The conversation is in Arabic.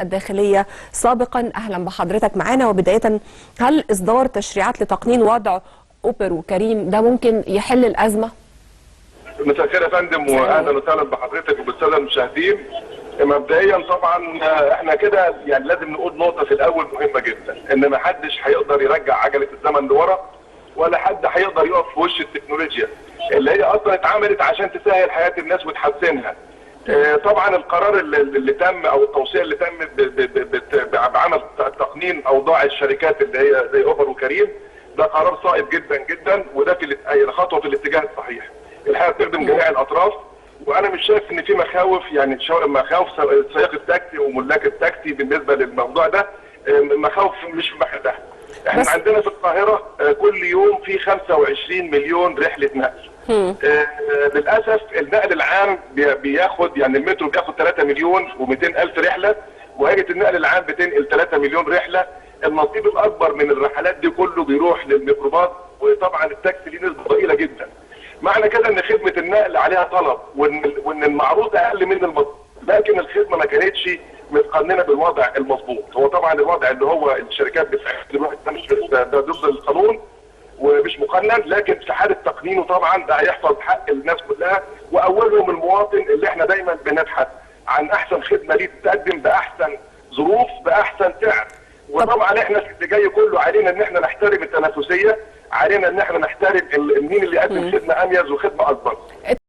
الداخلية سابقا. أهلا بحضرتك معنا. وبداية، هل إصدار تشريعات لتقنين وضع أوبر وكريم ده ممكن يحل الأزمة؟ مساء الخير يا فندم، واهلا وسهلا بحضرتك وبالساده المشاهدين. مبدئيا طبعا احنا كده يعني لازم نقول نقطه في الاول مهمه جدا، ان ما حدش هيقدر يرجع عجله الزمن لورا، ولا حد هيقدر يقف في وش التكنولوجيا اللي هي اصلا اتعملت عشان تسهل حياه الناس وتحسنها. طبعا القرار اللي تم او التوصيه اللي تم بعمل تقنين اوضاع الشركات اللي هي زي اوبر وكريم، ده قرار صائب جدا جدا، وده خطوه في الاتجاه الصحيح. الحقيقه بتخدم جميع الاطراف، وانا مش شايف ان في مخاوف، يعني مخاوف سائق التاكسي وملاك التاكسي بالنسبه للموضوع ده، مخاوف مش في محلها. احنا عندنا في القاهره كل يوم في 25 مليون رحله نقل. للاسف النقل العام بياخد، يعني المترو بياخد 3 مليون و200 الف رحله، وهيئه النقل العام بتنقل 3 مليون رحله. النصيب الاكبر من الرحلات دي كله بيروح للميكروباص، وطبعا التاكسي ليه نسبه ضئيله جدا. معنى كده ان خدمه النقل عليها طلب، وان المعروض اقل من المطلوب، لكن الخدمه ما كانتش متقننه بالوضع المظبوط. هو طبعا الوضع اللي هو الشركات بتفعله دلوقتي ده ضد القانون ومش مقنن، لكن في حاله تقنينه طبعا ده هيحفظ حق الناس كلها، واولهم المواطن اللي احنا دايما بنبحث عن احسن خدمه ليه تقدم باحسن ظروف باحسن سعر. وطبعا احنا اللي جاي كله علينا ان احنا نحترم التنافسيه، علينا ان احنا نحترم مين اللي يقدم خدمه اميز وخدمه اكبر.